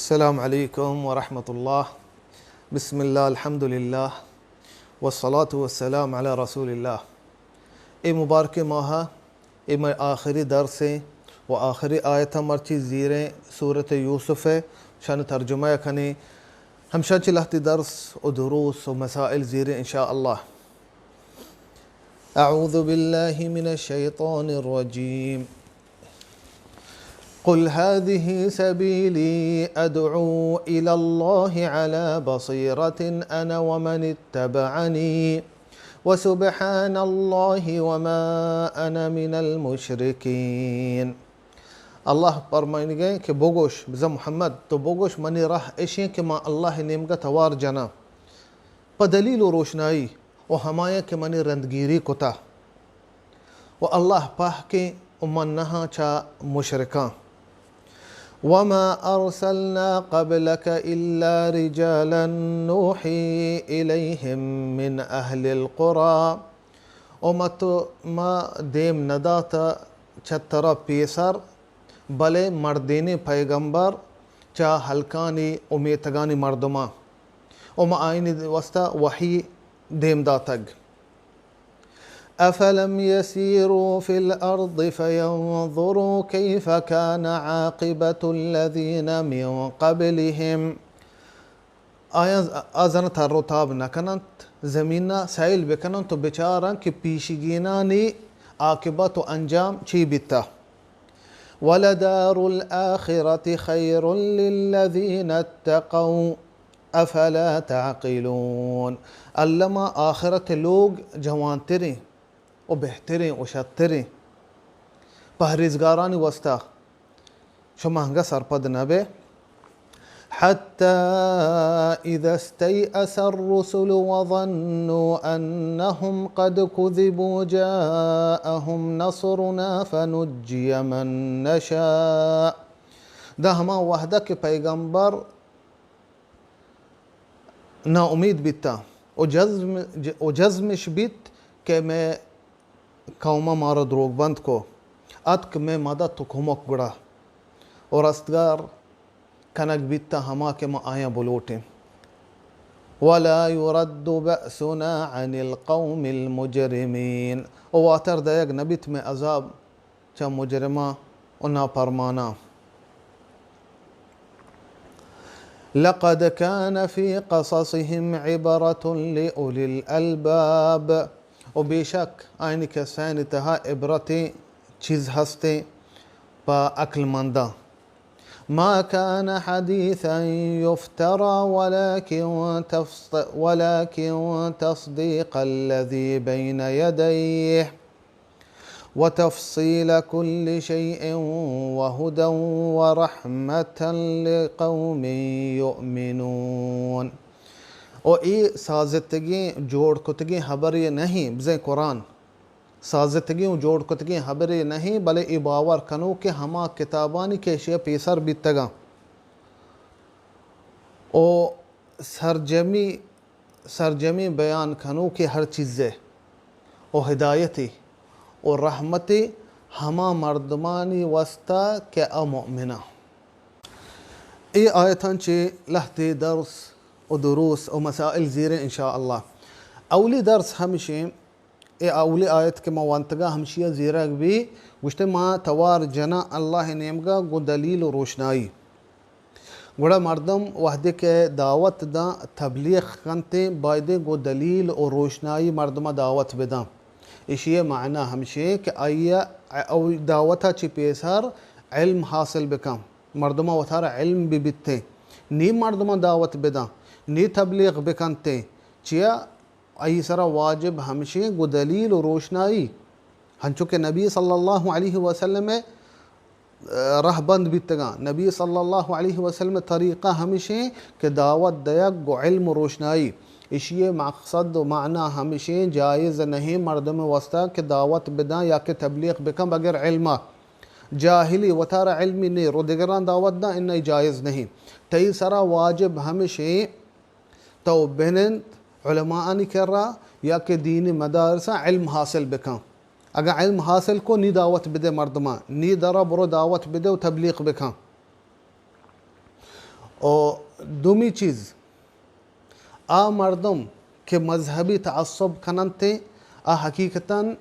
السلام علیکم ورحمۃ اللہ. بسم اللہ الحمد للہ والصلاة والسلام علی رسول اللہ. ای مبارک ماہ ای آخری درس و آخری آیت مرچی زیریں سورة یوسف شان ترجمہ کھنی ہمشان چلہتی درس و دروس و مسائل زیریں انشاءاللہ. اعوذ باللہ من الشیطان الرجیم. قل هذه سبيلي أدعو إلى الله على بصيرة أنا ومن اتبعني وسبحان الله وما أنا من المشركين. اللہ فرمائیں گے کہ بوگوش بزا محمد تو بوگوش منی راہ ایشیں کہ ما اللہ نیمگا توار جنا پا دلیل و روشنائی و ہمایا کہ منی رندگیری کتا و اللہ پاہ کے امنہا چا مشرکان. وما أرسلنا قبلك إلا رجالا نوحي إليهم من أهل القرى. ما دیم نداتا چھترا پیسر بلے مردین پیغمبر چا حلکانی امیتگانی مردما وما آئین وستا وحی دیم داتگ. أفلم يسيروا في الأرض فينظروا كيف كان عاقبة الذين من قبلهم. آزن ترتاب نکنند زمینہ سائل بکنند تو بچارن کہ پیشگینانی عاقبت و انجام چی بیتا. ولدار الآخرة خير للذين اتقوا أفلا تعقلون. علما آخرت لوگ جوان تریں و بہتریں و شتریں پہریزگارانی وستا شمانگا سرپد نبے. حتى إذا استيأس الرسل وظنوا أنهم قد كذبوا جاءهم نصرنا فنجي من نشاء. دا ہما وحدہ کے پیغمبر نا امید بیتا و جزمش بیت کہ میں قومہ مارا دروگ بند کو اتک میں مدد تو کھمک گڑا اور استگار کنک بیتا ہما کے ما آیاں بلوٹیں. ولا يرد بأسنا عن القوم المجرمين. واتر دیگ نبیت میں عذاب چا مجرمہ و ناپرمانا. لقد كان في قصصهم عبرة لأولي الألباب. و بے شک آئینی کسانی تہا عبرتیں چیز ہستے پا عقل مندہ. ما كان حديثا يفترى ولكن تصديق الذي بين يديه وتفصيل كل شيء وهدى ورحمة لقوم يؤمنون. اور ای سازتگی جوڑ کتگی حبری نہیں بزیں قرآن سازتگی جوڑ کتگی حبری نہیں بلے ای باور کنو کہ ہما کتابانی کے شیع پیسر بیتگا او سرجمی بیان کنو کہ ہر چیزے او ہدایتی اور رحمتی ہما مردمانی وستا کہ او مؤمنہ. ای آیتان چی لہتی درس و دروس و مسائل زیریں انشاءاللہ. اولی درس ہمشیں اے اولی آیت کے موانتگا ہمشیہ زیرہ بھی گوشتے ما توار جنا اللہ نیمگا گو دلیل و روشنائی گوڑا مردم وحدے کے دعوت دا تبلیغ کنتے بائدے گو دلیل و روشنائی مردمہ دعوت بدا. اسی معنی ہمشیں کہ آئیہ دعوتہ چی پیسر علم حاصل بکا مردمہ وطارہ علم بھی بیتے نی مردمہ دعوت بدا نی تبلیغ بکنتے چیا ای سرا واجب ہمشیں گو دلیل و روشنائی ہنچو کہ نبی صلی اللہ علیہ وسلم رہ بند بیتگا. نبی صلی اللہ علیہ وسلم طریقہ ہمشیں کہ دعوت دیا گو علم و روشنائی. اسی مقصد و معنی ہمشیں جائز نہیں مردم وسطہ کہ دعوت بدا یا کہ تبلیغ بکن بغیر علمہ جاہلی وطارہ علمی نہیں رو دیگران دعوت دا انہی جائز نہیں. تی سرا واجب ہمشیں تو بہنند علماء نہیں کر رہا یا کہ دینی مدارسہ علم حاصل بکن. اگر علم حاصل کو نی دعوت بدے مردمہ نی درہ برو دعوت بدے و تبلیغ بکن. اور دومی چیز آ مردم کہ مذہبی تعصب کننتے آ حقیقتاً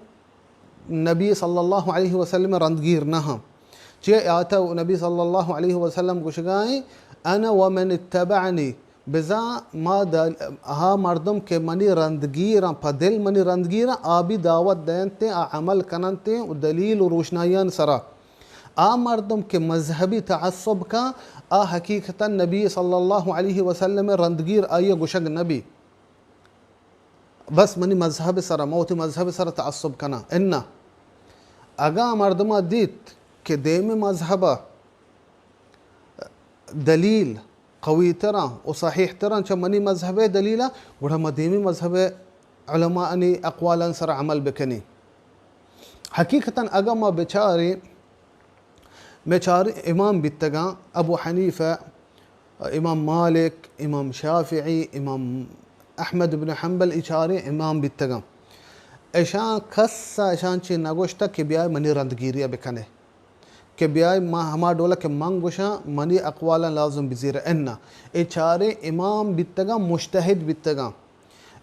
نبی صلی اللہ علیہ وسلم رندگیر نہ چی آتا نبی صلی اللہ علیہ وسلم گوشگائیں انا ومن اتبعنی بزا ما ہا مردم کے منی رندگیراں پا دل منی رندگیراں آبی دعوت دینتے آ عمل کننتے و دلیل و روشنائیان سرا آ مردم کے مذہبی تعصب کا آ حقیقتاً نبی صلی اللہ علیہ وسلم رندگیر آئیے گوشگ نبی بس منی مذہب سرا موتی مذہب سرا تعصب کنا انا اگا مردمہ دیت کہ دیم مذہبہ دلیل قوی ترا و صحیح ترا چا منی مذہب دلیلہ گوڑا ما دیمی مذہب علماء انی اقوالا سر عمل بکنی حقیقتاً اگا ما بیچاری امام بیتگا ابو حنیفہ امام مالک امام شافعی امام احمد بن حنبل ایچاری امام بیتگا ایشان کسا ایشان چی نگوشتا کہ بیائی منی رندگیریہ بکنے کہ بیائی ہما ڈولا کہ منگوشا منی اقوالا لازم بزیر انا ایچاری امام بیتگا مجتہد بیتگا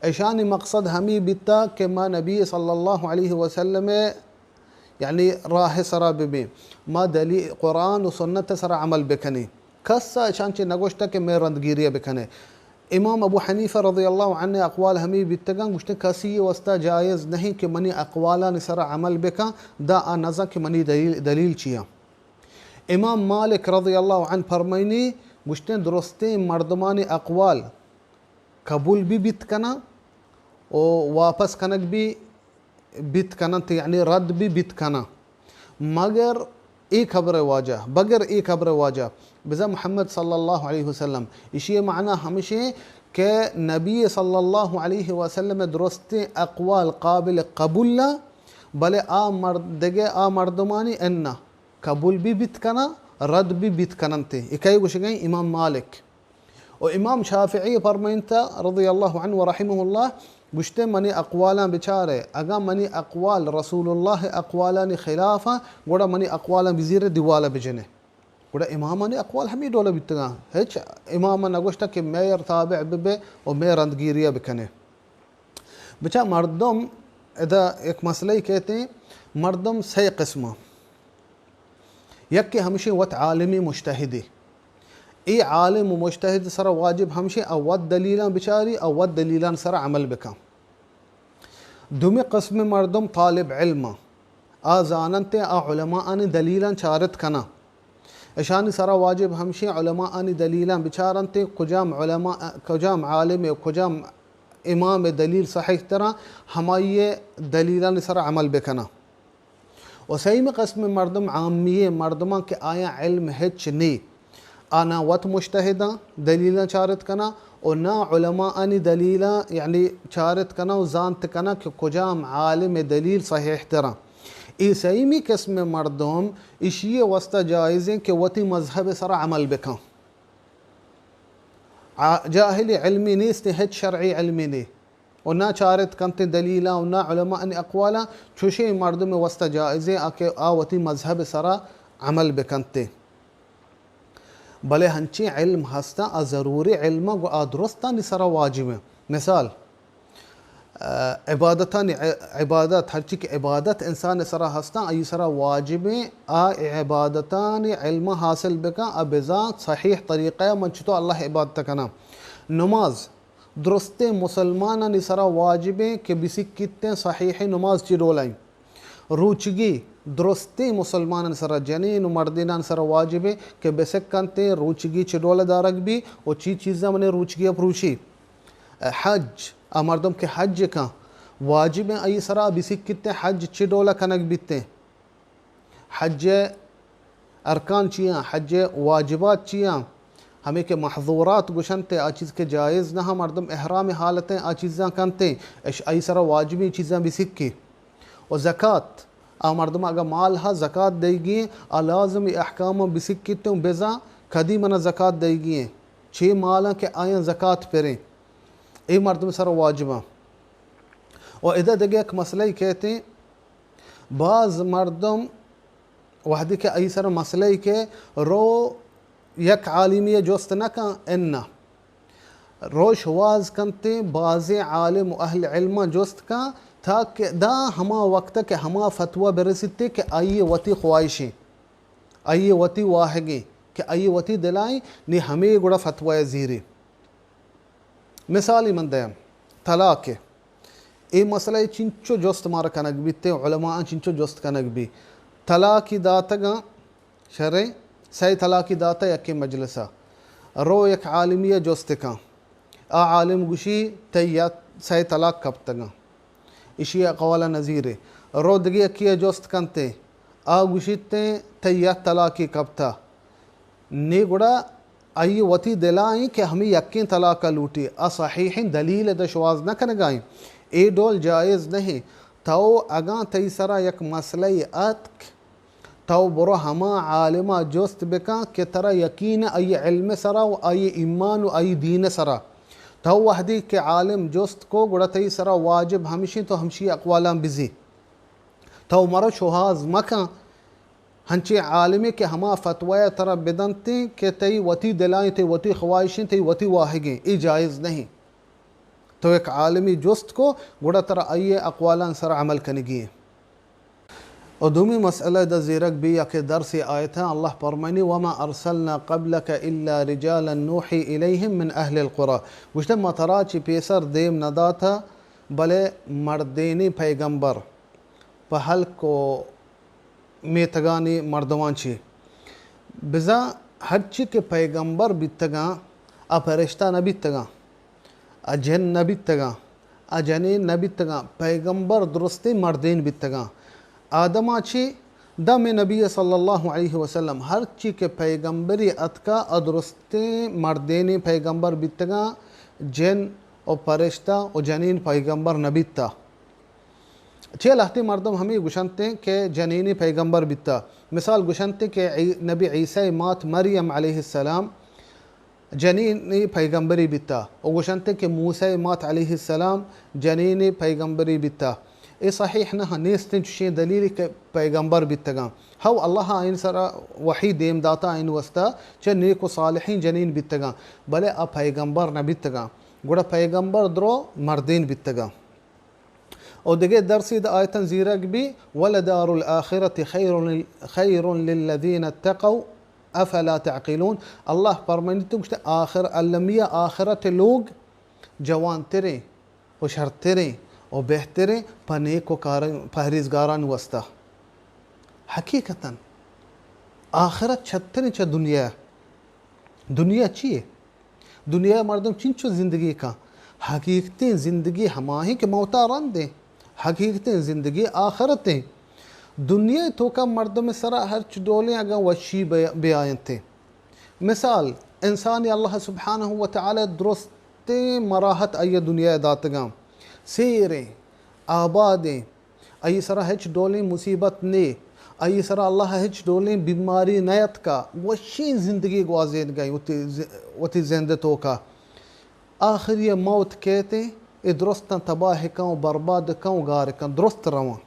ایشانی مقصد ہمی بیتا کہ ما نبی صلی اللہ علیہ وسلم یعنی راہ سرا ببین ما دلیل قرآن و سنت سرا عمل بکنی کسا ایشان چی نگوشتا کہ میں رندگیریہ بکنے امام ابو حنیفہ رضی اللہ عنہ اقوال ہمیں بیتگاں گوشتے کسی واسطہ جائز نہیں کہ منی اقوالا نسرا عمل بکا دا آنزا کہ منی دلیل چیا امام مالک رضی اللہ عنہ فرمائنی گوشتے درستے مردمانی اقوال قبول بھی بیت کنا و واپس کنک بھی بیت کنا یعنی رد بھی بیت کنا مگر ایک خبر واجہ بغیر ایک خبر واجہ بزا محمد صلی اللہ علیہ وسلم اسی معنی ہمیشہ کہ نبی صلی اللہ علیہ وسلم درست اقوال قابل قبول نہ بلے آ مردمانی انا قبول بھی بیت کنا رد بھی بیت کننتے اکائی گوشگئیں امام مالک و امام شافعی فرمائنتا رضی اللہ عنہ ورحمہ اللہ گوشتے منی اقوالا بچارے اگا منی اقوال رسول اللہ اقوالانی خلافا گوڑا منی اقوالا بزیر دیوالا بجنے گوڑا امامانی اقوال ہمیں دولا بیتگا ہیچ اماما نگوشتا کہ میر تابع ببے و میر رندگیریہ بکنے بچا مردم ادا ایک مسئلہ کہتے ہیں مردم سی قسمہ یک کہ ہمشہ وط عالمی مجتہدی ای عالم و مجتہد سر واجب ہمشہ اوت دلیلان بچاری اوت دلیلان سر عمل بکا دومی قسم مردم طالب علم آزاننتے علماء آنی دلیلان چارت کنا اشانی سر واجب ہمشہ علماء آنی دلیلان بچارنتے کجام عالم و کجام امام دلیل صحیح طرح ہمائی دلیلان سر عمل بکنا و سیمی قسم مردم عامیہ مردمان کے آیا علم ہچ نی آنا وط مجتہدہ دلیلہ چارت کنا اور نا علماء آنی دلیلہ یعنی چارت کنا و زانت کنا کہ کجام عالم دلیل صحیح طرح ای سیمی قسم مردم اشیے وسط جائزیں کہ وطی مذہب سر عمل بکا جاہلی علمی نیست ہچ شرعی علمی نی و نا چارت کنتے دلیلہ و نا علماء آنی اقوالا چوشے مردم وسط جائزیں آوتی مذہب سر عمل بکنتے بلے ہنچی علم ہستا ضروری علم و درستانی سرا واجب مثال عبادت ہرچی کی عبادت انسان سرا ہستا ای سرا واجب عبادتان علم حاصل بکا ابزات صحیح طریقہ منچتو اللہ عبادت کنا نماز درست مسلمانانی سرا واجب کہ بسی کتے صحیح نماز چیڈولائیں روچگی درستی مسلمان سر جنین و مردینان سر واجب ہے کہ بسکنتے روچگی چڈول دارک بھی و چیزاں منی روچگی اپروشی حج مردم کے حج کا واجب ہیں ای سرا بسکتے حج چڈول کنک بیتے حج ارکان چیاں حج واجبات چیاں ہمیں کہ محظورات گشنتے آ چیز کے جائز نہ مردم احرام حالتیں آ چیزاں کنتے ای سرا واجبی چیزاں بسکی و زکاة مردم اگر مال ہا زکاة دے گی لازم احکام بسکتوں بزا کدی منہ زکاة دے گی چھ مالا کہ آئیں زکاة پریں ای مردم سر واجبہ و ادھا دگے ایک مسئلہ کہتے ہیں بعض مردم وحدی کہ ای سر مسئلہ کہ رو یک عالمی جست نکن انا روش واز کنتے بعض عالم و اہل علم جست کا تھا کہ دا ہما وقت کہ ہما فتوہ برستے کہ آئیے وتی خواہشیں آئیے وتی واحگیں کہ آئیے وتی دلائیں نی ہمیں گڑا فتوہ زیری مثالی من دیم طلاق اے مسئلہ چنچو جست مارا کنگ بیتے علماء چنچو جست کنگ بھی طلاقی داتا گا شرع سی طلاقی داتا یکی مجلسہ رو یک عالمیہ جست کا عالم گوشی تیات سی طلاق کب تگا اشی اقوالا نظیرے رو دگی اکی جست کنتے گوشیتے تیات طلاقی کب تا نی گڑا آئی وتی دلائیں کہ ہمیں یقین طلاق لوٹی صحیح دلیل دا شواز نہ کنگائیں اے ڈول جائز نہیں تو اگاں تی سرا یک مسئلہ اتک تو برو ہما عالمہ جست بکا کہ ترا یقین ای علم سرا و ای ایمان و ای دین سرا تو وحدی کہ عالم جست کو گڑا تی سرا واجب ہمشی تو ہمشی اقوالاں بزی تو مرو شوہاز مکا ہنچے عالمی کہ ہما فتوی ترا بدنتے کہ تی وتی دلائیں تی وتی خواہشیں تی وتی واحگیں ای جائز نہیں تو ایک عالمی جست کو گڑا ترا آئیے اقوالان سر عمل کنگی اور دومی مسئلہ دا زیرک بھی یا کہ درس آیت ہے اللہ فرمانی وما ارسلنا قبلک الا رجالا نوحی الیہم من اہل القرى گوشتا مطرا چی پیسر دیم ندا تھا بلے مردینی پیغمبر پہل کو میتگانی مردوان چی بزا ہر چی کے پیغمبر بیتگا اپرشتہ نبیتگا اجن نبیتگا اجنین نبیتگا پیغمبر درستی مردین بیتگا آدم چی دم نبی صلی اللہ علیہ وسلم ہر چی کے پیغمبری اتکا ادرستی مردین پیغمبر بیتگا جن و پرشتہ و جنین پیغمبر نبیتا چھے لہتی مردم ہمیں گشنتے ہیں کہ جنینی پیغمبر بیتا مثال گشنتے کہ نبی عیسیٰ مات مریم علیہ السلام جنینی پیغمبری بیتا اور گشنتے کہ موسیٰ مات علیہ السلام جنینی پیغمبری بیتا اے صحیح نہ نیستن چشیں دلیل کہ پیغمبر بیتگا ہو اللہ آئین سرا وحی دیم داتا آئین وستا چھے نیک و صالحین جنین بیتگا بلے پیغمبر نہ بیتگا گوڑا پیغمبر درو مردین بیتگا اور دیگه درسی دا آیتن زیرک بھی وَلَدَارُ الْآخِرَةِ خَيْرٌ لِلَّذِينَ اتَّقَوْا أَفَلَا تَعْقِلُونَ اللہ فرمانیتے ہیں آخر علمیہ آخرت لوگ جوان تریں و شر تریں و بہتریں پنیک و پہریزگاران وستا حقیقتاً آخرت چھتریں چھ دنیا چیئے دنیا مردم چنچو زندگی کا حقیقتیں زندگی ہماہیں کہ موتا رن دیں حقیقتیں زندگی آخرتیں دنیا تو کا مردم سرا ہر چڈولیں اگر وشی بیائیں تھے مثال انسانی اللہ سبحانہ وتعالی درستیں مراحت ای دنیا داتگاں سیریں آبادیں ای سرا ہچ ڈولیں مصیبت نے ای سرا اللہ ہچ ڈولیں بیماری نیت کا وشی زندگی گوازین گئی وتی زندتوں کا آخر یہ موت کہتے اے درستاں تباہ کاؤں برباد کاؤں گار کاؤں درست رواں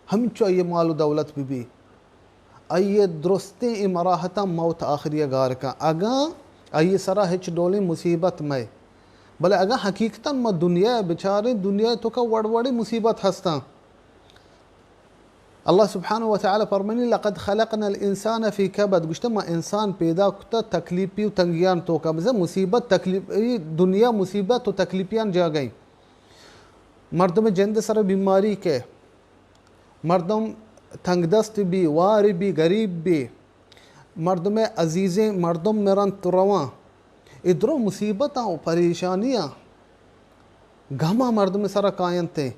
ہم چو یہ مال و دولت بھی آئیے درستیں اے مراحتاں موت آخری گار کا اگاں آئیے سرا ہچ ڈولیں مصیبت میں بلے اگاں حقیقتاً ما دنیا بچارے دنیا تو کا وڑوڑی مصیبت ہستاں اللہ سبحانہ وتعالی فرمانی لقد خلقنا الانسان فی کبد گوشتا ما انسان پیدا کتا تکلیفی و تنگیان تو کا بزا مصیبت تکلیفی دنیا مصیبت و تکلیفیان جا گئی مردم جند سر بیماری کے مردم تنگ دست بھی واری بھی غریب بھی مردم عزیزیں مردم مرن ترواں ادھروں مصیبتاں و پریشانیاں گھما مردم سر قائن تھے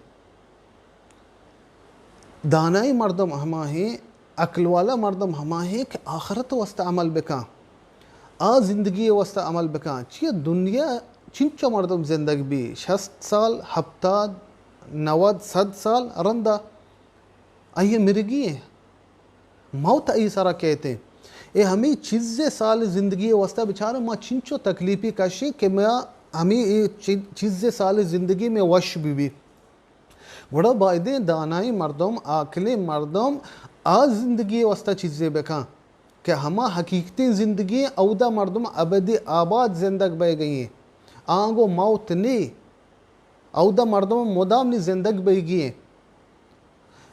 دانائی مردم ہما ہیں عقل والا مردم ہما ہیں کہ آخرت وسط عمل بکاں زندگی وسط عمل بکاں چیئے دنیا چنچو مردم زندگی بھی 60 سال 70 90 100 سال رندہ آئیے مرگی ہیں موت ای سارا کہتے ہیں اے ہمیں چیزیں سال زندگی وسط بچارے ما چنچو تکلیفی کشی کہ ہمیں چیزیں سال زندگی میں وش بھی بڑا بائدیں دانائی مردم عاقل مردم زندگی وسطہ چیزیں بکاں کہ ہما حقیقتی زندگی اودا مردم ابدی آباد زندگ بے گئی ہیں آنگو موت نی اودا مردم مدام نی زندگ بے گئی ہیں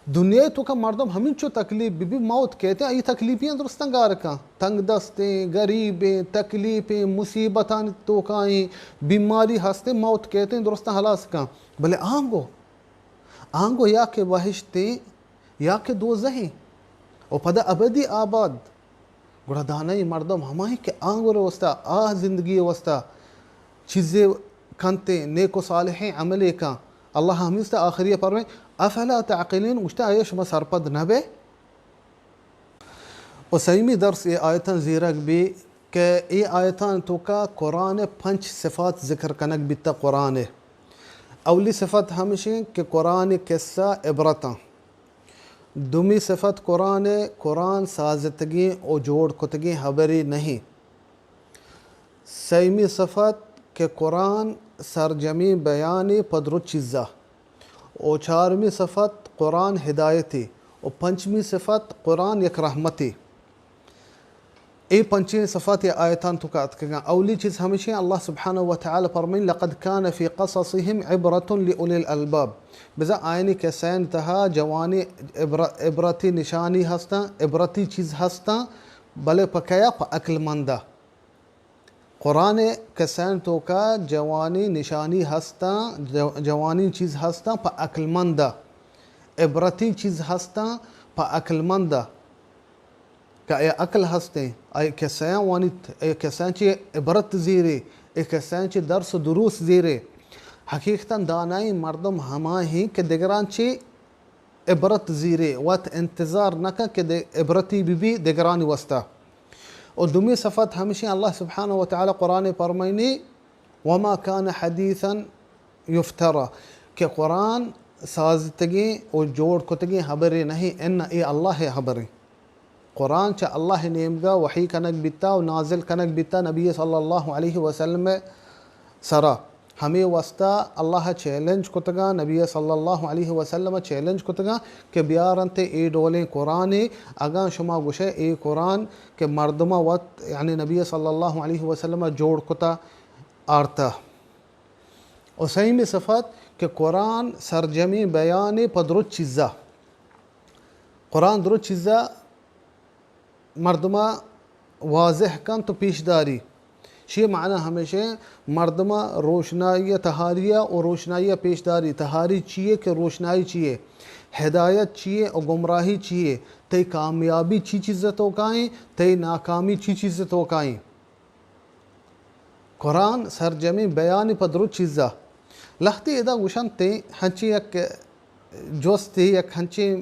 دنیا تو کا مردم ہمیں چو تکلیف بھی موت کہتے ہیں یہ تکلیفیں درستن گارکاں تنگ دستیں غریبیں تکلیفیں مصیبتاں تو کائیں بیماری ہستے موت کہتے ہیں درستن حلاس کاں بلے آنگو یا کہ وحشتیں یا کہ دوزہیں اور پدا ابدی آباد گوڑا دانائی مردم ہمائی کہ آنگو رو وستا زندگی وستا چیزیں کھنتے نیک و صالحیں عملے کا اللہ ہمیستا آخریہ پرویں افلا تعقلین مجھتا آئیش ما سرپد نبے و سیمی درس یہ آیتاں زیرک بھی کہ یہ آیتاں تو کا قرآن 5 صفات ذکر کنک بیتا قرآن اولی صفت ہمشیں کہ قرآن قصہ عبرتاں دومی صفت قرآن سازتگی و جوڑ کتگی حبری نہیں سیمی صفت کہ قرآن سرجمی بیانی پدرو چیزہ اور 4ویں صفت قرآن ہدایتی اور 5ویں صفت قرآن یک رحمتی ای 5 صفات آیتان تو کا اتکگا اولی چیز ہمیشہ اللہ سبحانہ وتعالی فرمائیں لقد كان في قصصهم عبرة لأولي الألباب بزا آئینی کسین تہا جوانی عبرتی نشانی ہستا عبرتی چیز ہستا بلے پکیا پا عقل مندہ قرآن کسین تو کا جوانی نشانی ہستا جوانی چیز ہستا پا عقل مندہ عبرتی چیز ہستا پا عقل مندہ کہ اے عقل ہستے اے کسین وانی اے کسین چی عبرت زیرے اے کسین چی درس دروس زیرے حقیقتاً دانائی مردم ہما ہی کہ دگران چی عبرت زیرے وقت انتظار نکا کہ عبرتی بھی دگرانی وستا اور دومی صفت ہمیشہ اللہ سبحانہ وتعالی قرآن فرمائنی وما كان حدیثا یفترا کہ قرآن سازتگی اور جوڑ کتگی حبری نہیں ان ای اللہ حبری قرآن چا اللہ نیمگا وحی کنک بیتا و نازل کنک بیتا نبی صلی اللہ علیہ وسلم سرا ہمیں وستا اللہ چیلنج کتگا نبی صلی اللہ علیہ وسلم چیلنج کتگا کہ بیارنتے ای ڈولیں قرآن اگاں شما گوشے ای قرآن کہ مردمہ وقت یعنی نبی صلی اللہ علیہ وسلم جوڑ کتا آرتا اور سیمی صفت کہ قرآن سرجمی بیانی پا درست چیزا قرآن درست چیزا مردمہ واضح کن تو پیش داری شی معنی ہمیشہ مردمہ روشنائی تہاریہ اور روشنائی پیش داری تہاری چیئے کہ روشنائی چیئے ہدایت چیئے اور گمراہی چیئے تی کامیابی چی چیزیں توقائیں تی ناکامی چی چیزیں توقائیں قرآن سرجمی بیانی پدرو چیزہ لختی ادا گوشن تی ہنچی یک جوستی یک ہنچی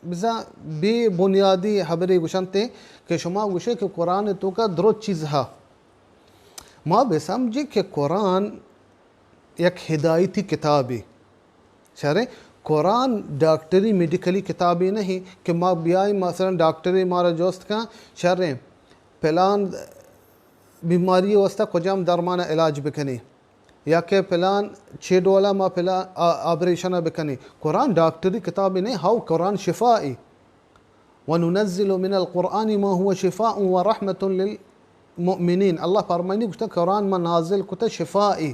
بزا بے بنیادی حبری گوشن تی کہ شما گوشے کہ قرآن تو کا درست چیز ہا ما بے سمجھے کہ قرآن یک ہدایتی کتابی شرے قرآن ڈاکٹری میڈیکلی کتابی نہیں کہ ما بیائی مثلا ڈاکٹری مارا جوست کا شرے پلان بیماری وستا کجام درمانہ علاج بکنی یا کہ پلان 6 ڈولا ما پلان آبریشنہ بکنی قرآن ڈاکٹری کتابی نہیں ہاو قرآن شفائی وَنُنَزِّلُ مِنَ الْقُرْآنِ مَا هُوَ شِفَاءٌ وَرَحْمَةٌ لِلْمُؤْمِنِينَ اللہ فرمائنی کچھتا قرآن ما نازل کتا شفائی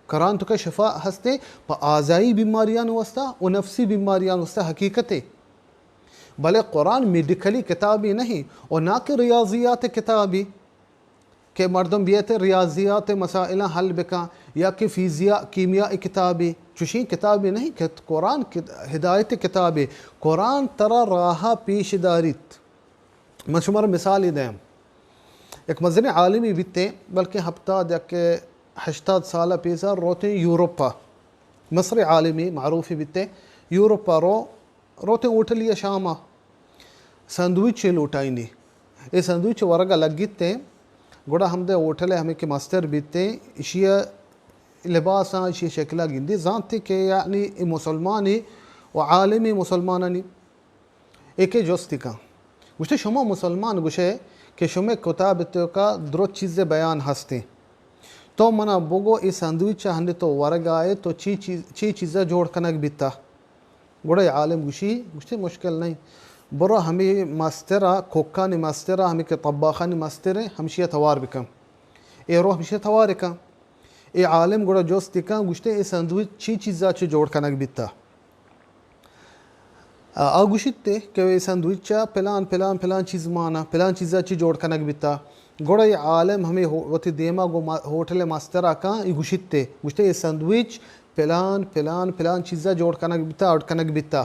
قرآن تو کا شفاء ہستے پا آزائی بیماریاں وستا و نفسی بیماریاں وستا حقیقتے بلے قرآن میڈیکلی کتابی نہیں اور نہ کہ ریاضیات کتابی کہ مردم بیتے ریاضیات مسائل حل بکا یا کہ فیزیاء کیمیاء کتابی چوشی کتابی نہیں کہ قرآن ہدایت کتابی قرآن ترا راہا پیش داریت میں شمار مثالی دیں ایک مزنی عالمی بیتے بلکہ ہفتہ دیکھ 80 سالہ پیسا روتے یوروپا مصری عالمی معروفی بیتے یوروپا روتے اوٹلیا شامہ سندویچ لوٹائنی یہ سندویچ ورگا لگیتے گوڑا ہم دے اوٹلے ہمیں کہ ماسٹر بیتے اشیاء لباساں اشیاء شکلہ گندی زانتے کہ یعنی مسلمانی و عالمی مسلمانانی ایک جوستی کا گوشتے شما مسلمان گوشے کہ شما کتابتو کا درست چیزیں بیان ہستے تو منا بگو ای سندویچ ہندے تو ورگ آئے تو چی چیزیں جوڑ کنک بیتا گوڑا عالم گوشتے مشکل نہیں برا همي ماسترا كوكاني ماسترا همي كطباخاني ماسترا همشي توار بكم اي روح مشي تواركا اي عالم گوڑا جوست کان گوشتے اي ساندویچ چی چیزا چه جوڑ کنک بیتا آگوشتے کہ اي ساندویچا پلان چیز مانا پلان چیزا چی جوڑ کنک بیتا گوڑا اي عالم ہمیں وتی دیما گو ہوٹل ماسترا کان اي گوشتے اي ساندویچ پلان چیزا جوڑ کنک بیتا اور کنک بیتا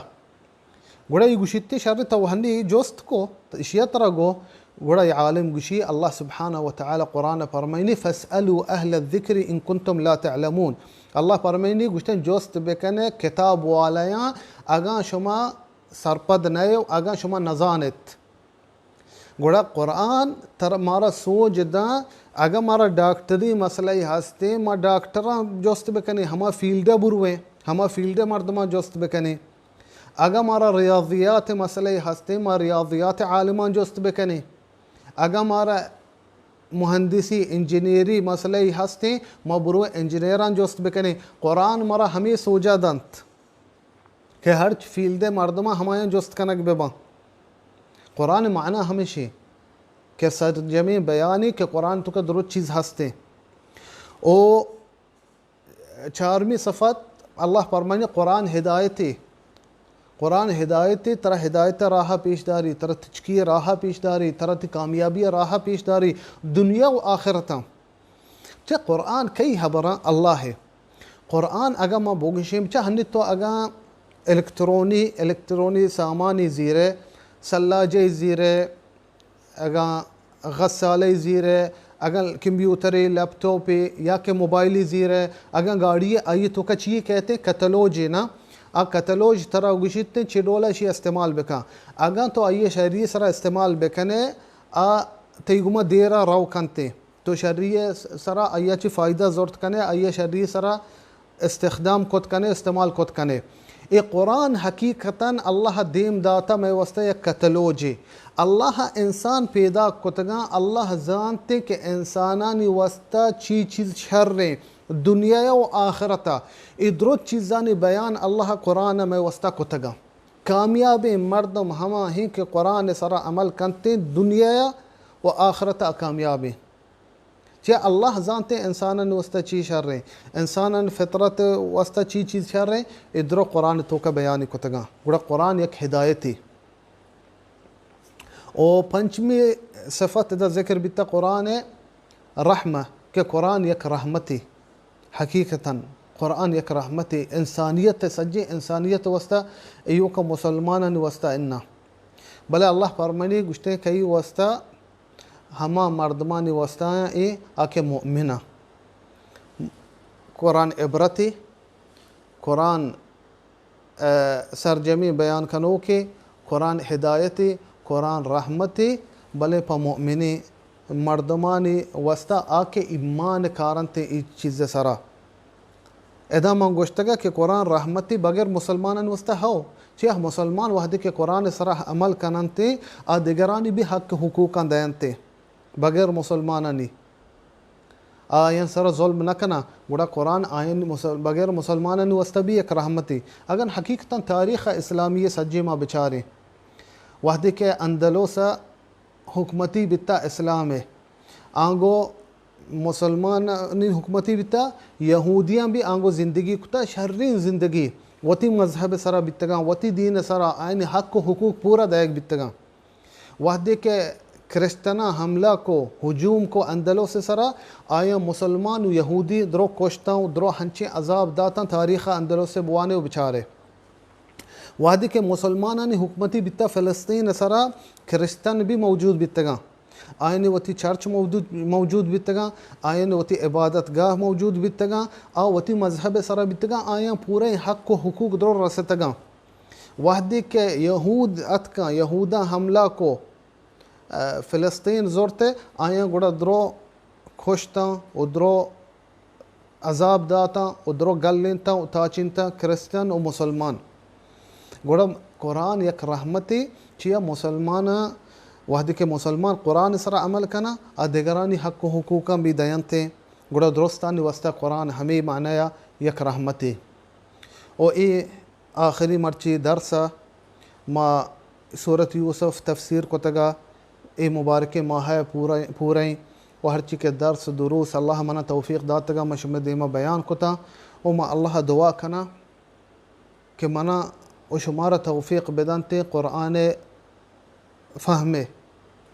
گوڑا اي گوشتے شر توہنی جوست کو اشیاء ترا گو گوڑا اي عالم گوشی اللہ سبحانہ وتعالی قرآن فرمائنی فاسألوا اہل الذکر ان کنتم لا تعلمون اللہ فرمائنی گوشتن جوست بکنے کتاب والیاں اگاں شما سرپد نیو اگاں شما نزانت گوڑا قرآن تر مارا سوچ دا اگا مارا ڈاکٹری مسئلہ ہستے ما ڈاکٹراں جوست بکنے ہما فیلڈ بروے ہما فیلڈ مردمہ جوست بکنے اگا مارا ریاضیات مسئلہ ہستے ما ریاضیات عالمان جوست بکنے اگا مارا مہندسی انجینئری مسئلہ ہستے ما برو انجینئران جوست بکنے قرآن مارا ہمیں سوجا دنت کہ ہر فیلڈ مردمہ ہمایاں جوست کنک ببا قرآن معنی ہمیشہ کہ سرجمی بیانی کہ قرآن تو کا درست چیز ہستے او 4ویں صفت اللہ فرمانے قرآن ہدایتی ترا ہدایت راہ پیش داری ترا تچکی راہ پیش داری ترا کامیابی راہ پیش داری دنیا و آخرتا چا قرآن کئی حبران اللہ ہے قرآن اگا ما بوگشیم چا ہنی تو اگا الکترونی سامانی زیرے سلاجے زیرے اگا غسالے زیرے اگا کمپیوٹری لیپ ٹاپی یا کہ موبائلی زیرے اگا گاڑی آئی تو کچی کہتے کتلوجی نا کتلوج ترا گوشتے چیڈولا شی استعمال بکا اگا تو آئیے شہری سرا استعمال بکنے تیگما دیرا رو کنتے تو شہری سرا آئیے چی فائدہ زورت کنے آئیے شہری سرا استخدام کت کنے استعمال کت کنے اے قرآن حقیقتاً اللہ دیم داتا میں واسطہ یک کتلوجی اللہ انسان پیدا کتگا اللہ زانتے کہ انسانانی واسطہ چیز شر رہیں دنیا و آخرتا ادرت چیزانی بیان اللہ قرآن میں واسطہ کتگا کامیاب مردم ہما ہی کہ قرآن سرا عمل کنتے دنیا و آخرتا کامیابی چاہے اللہ جانتے انساناً واسطہ چی شر رہیں انساناً فطرت واسطہ چیز شر رہیں ادرو قرآن تو کا بیانی کتگا گوڑا قرآن یک ہدایتی او 5ویں صفت دا ذکر بیتا قرآن رحمہ کہ قرآن یک رحمتی حقیقتاً قرآن یک رحمتی انسانیت سجی انسانیت واسطہ ایو کا مسلماناً واسطہ انہ بلے اللہ فرمانی گشتے کئی واسطہ ہما مردمانی واسطہ اے آکے مؤمنہ قرآن عبرتی قرآن سرجمی بیان کنو کے قرآن ہدایتی قرآن رحمتی بلے پا مؤمنی مردمانی واسطہ آکے ایمان کارنتے ای چیز سرا ادا من گوشتگا کہ قرآن رحمتی بغیر مسلمانان واسطہ ہو چیہ مسلمان وحدی کے قرآن سرا عمل کننتے دیگرانی بھی حق حقوقاں دینتے بغیر مسلمانانی آئین سر ظلم نکنا گوڑا قرآن آئین بغیر مسلمانانی واسطہ بھی ایک رحمتی اگر حقیقتاً تاریخ اسلامی سجی ما بچارے وحدی کے اندلوسا حکمتی بتا اسلام ہے آنگو مسلمانی حکمتی بتا یہودیاں بھی آنگو زندگی کتا شرین زندگی وتی مذہب سرا بتگا وتی دین سرا آئین حق و حقوق پورا دائق بتگا وحدی کے کرسٹنا حملہ کو ہجوم کو اندلوس سرا آیا مسلمان و یہودی درو کوشتاں درو ہنچے عذاب داتاں تاریخ اندلوس سے بوانے و بچارے وحدی کے مسلمانانی حکمتی بتا فلسطین سرا کرسٹن بھی موجود بتگا آئین وتی چرچ موجود بتگا آئین وتی عبادت گاہ موجود بتگا وتی مذہب سرا بتگا آیا پورے حق و حقوق درو رستگا وحدی کے یہود اتکا یہودہ حملہ کو فلسطین زورتے آیا گوڑا درو کھوشتاں و درو عذاب داتاں و درو گلنتاں و تاچنتاں کرسچن و مسلمان گوڑا قرآن یک رحمتی چیا مسلمان وحدی کے مسلمان قرآن سرا عمل کنا دیگرانی حق و حقوقاں بھی دیانتے گوڑا درستانی واسطہ قرآن ہمیں معنی یک رحمتی او ای آخری مرچی درسا ما صورت یوسف تفسیر کو تگا اے مبارک ماہ پوریں و ہرچی کے درس دروس اللہ منا توفیق داتگا مشم دیما بیان کتا وما اللہ دعا کنا کہ منا و شمارا توفیق بدنتے قرآن فہمے،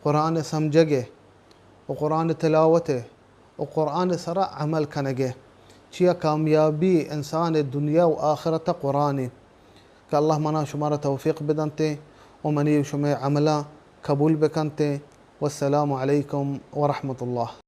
قرآن سمجھگے و قرآن تلاوتے و قرآن سرا عمل کنگے چیا کامیابی انسان دنیا و آخرت قرآن کہ اللہ منا شمارا توفیق بدنتے و منی شمع عملہ قبول بکنتے. والسلام علیکم ورحمۃ اللہ.